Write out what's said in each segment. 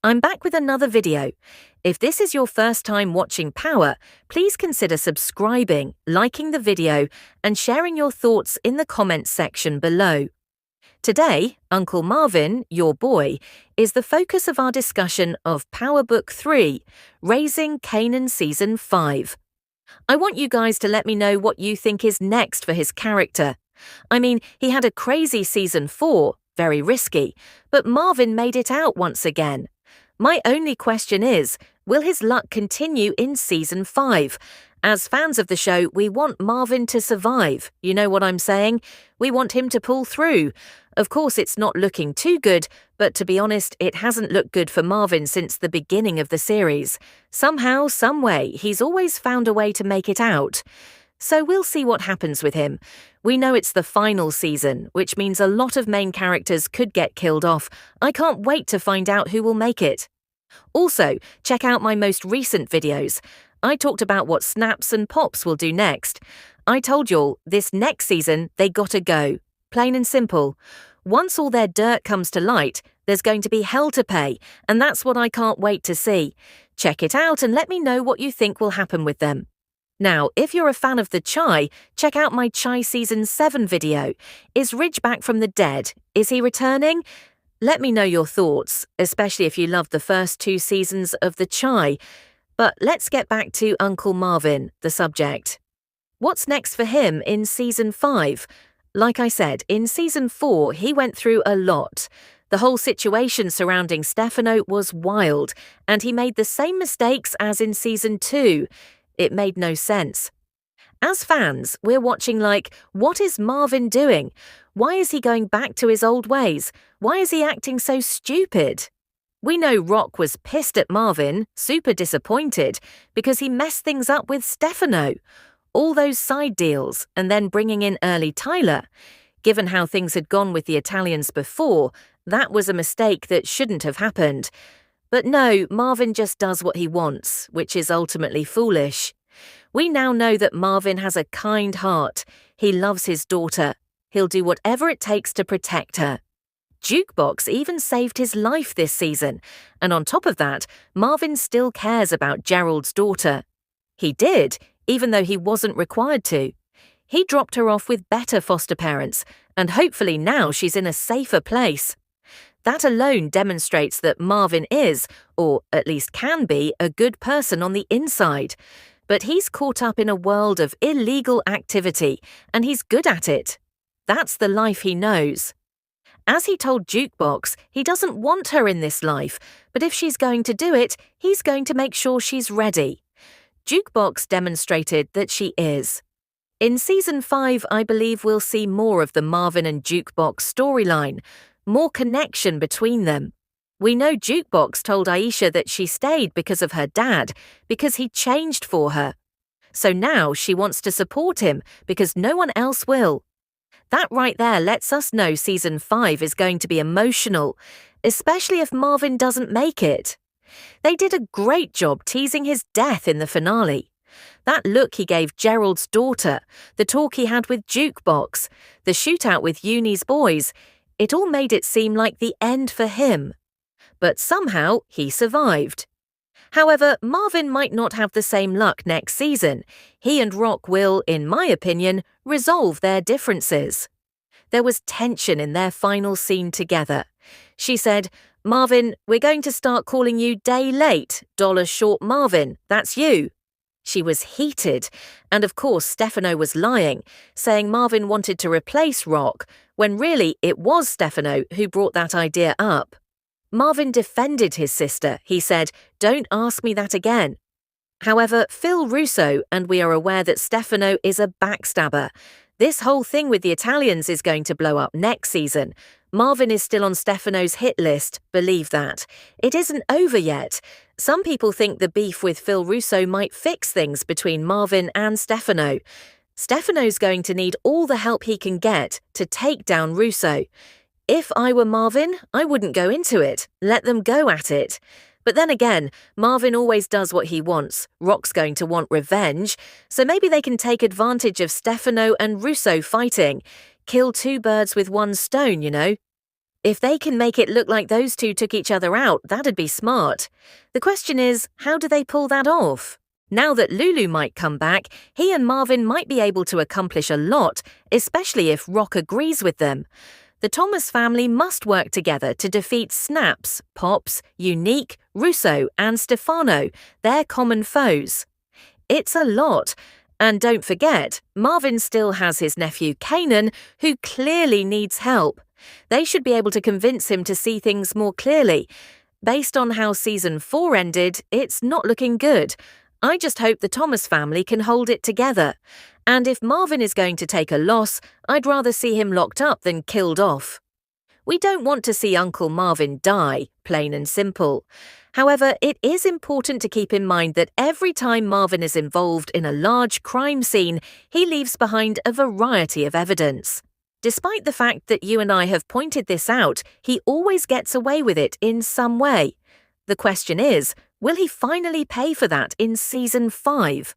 I'm back with another video. If this is your first time watching Power, please consider subscribing, liking the video, and sharing your thoughts in the comments section below. Today, Uncle Marvin, your boy, is the focus of our discussion of Power Book 3, Raising Kanan Season 5. I want you guys to let me know what you think is next for his character. I mean, he had a crazy Season 4, very risky, but Marvin made it out once again. My only question is, will his luck continue in Season 5? As fans of the show, we want Marvin to survive. You know what I'm saying? We want him to pull through. Of course, it's not looking too good, but to be honest, it hasn't looked good for Marvin since the beginning of the series. Somehow, someway, he's always found a way to make it out. So we'll see what happens with him. We know it's the final season, which means a lot of main characters could get killed off. I can't wait to find out who will make it. Also, check out my most recent videos. I talked about what Snaps and Pops will do next. I told y'all, this next season, they gotta go. Plain and simple. Once all their dirt comes to light, there's going to be hell to pay, and that's what I can't wait to see. Check it out and let me know what you think will happen with them. Now, if you're a fan of the Chai, check out my Chai Season 7 video. Is Ridge back from the dead? Is he returning? Let me know your thoughts, especially if you loved the first 2 seasons of the Chai. But let's get back to Uncle Marvin, the subject. What's next for him in Season 5? Like I said, in Season 4, he went through a lot. The whole situation surrounding Stefano was wild, and he made the same mistakes as in Season 2. It made no sense. As fans, we're watching like, what is Marvin doing? Why is he going back to his old ways? Why is he acting so stupid? We know Rock was pissed at Marvin, super disappointed, because he messed things up with Stefano. All those side deals, and then bringing in early Tyler. Given how things had gone with the Italians before, that was a mistake that shouldn't have happened. But no, Marvin just does what he wants, which is ultimately foolish. We now know that Marvin has a kind heart. He loves his daughter. He'll do whatever it takes to protect her. Jukebox even saved his life this season, and on top of that, Marvin still cares about Gerald's daughter. He did, even though he wasn't required to. He dropped her off with better foster parents, and hopefully now she's in a safer place. That alone demonstrates that Marvin is, or at least can be, a good person on the inside. But he's caught up in a world of illegal activity, and he's good at it. That's the life he knows. As he told Jukebox, he doesn't want her in this life, but if she's going to do it, he's going to make sure she's ready. Jukebox demonstrated that she is. In Season 5, I believe we'll see more of the Marvin and Jukebox storyline, more connection between them. We know Jukebox told Aisha that she stayed because of her dad, because he changed for her. So now she wants to support him because no one else will. That right there lets us know Season 5 is going to be emotional, especially if Marvin doesn't make it. They did a great job teasing his death in the finale. That look he gave Gerald's daughter, the talk he had with Jukebox, the shootout with Uni's boys, it all made it seem like the end for him. But somehow he survived. However, Marvin might not have the same luck next season. He and Rock will, in my opinion, resolve their differences. There was tension in their final scene together. She said, "Marvin, we're going to start calling you Day Late, Dollar Short Marvin, that's you." She was heated, and of course Stefano was lying, saying Marvin wanted to replace Rock, when really it was Stefano who brought that idea up. Marvin defended his sister. He said, "Don't ask me that again." However, Phil Russo, and we are aware that Stefano is a backstabber. This whole thing with the Italians is going to blow up next season. Marvin is still on Stefano's hit list, believe that. It isn't over yet. Some people think the beef with Phil Russo might fix things between Marvin and Stefano. Stefano's going to need all the help he can get to take down Russo. If I were Marvin, I wouldn't go into it. Let them go at it. But then again, Marvin always does what he wants. Rock's going to want revenge, so maybe they can take advantage of Stefano and Russo fighting. Kill 2 birds with 1 stone, you know. If they can make it look like those two took each other out, that'd be smart. The question is, how do they pull that off? Now that Lulu might come back, he and Marvin might be able to accomplish a lot, especially if Rock agrees with them. The Thomas family must work together to defeat Snaps, Pops, Unique, Russo, and Stefano, their common foes. It's a lot. And don't forget, Marvin still has his nephew Kanan, who clearly needs help. They should be able to convince him to see things more clearly. Based on how Season 4 ended, it's not looking good. I just hope the Thomas family can hold it together. And if Marvin is going to take a loss, I'd rather see him locked up than killed off. We don't want to see Uncle Marvin die, plain and simple. However, it is important to keep in mind that every time Marvin is involved in a large crime scene, he leaves behind a variety of evidence. Despite the fact that you and I have pointed this out, he always gets away with it in some way. The question is, will he finally pay for that in Season 5?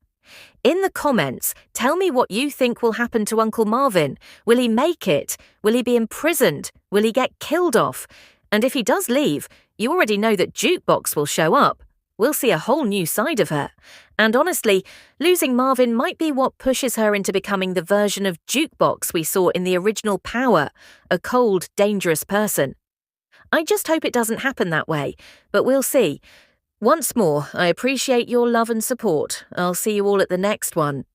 In the comments, tell me what you think will happen to Uncle Marvin. Will he make it? Will he be imprisoned? Will he get killed off? And if he does leave, you already know that Jukebox will show up. We'll see a whole new side of her. And honestly, losing Marvin might be what pushes her into becoming the version of Jukebox we saw in the original Power, a cold, dangerous person. I just hope it doesn't happen that way, but we'll see. Once more, I appreciate your love and support. I'll see you all at the next one.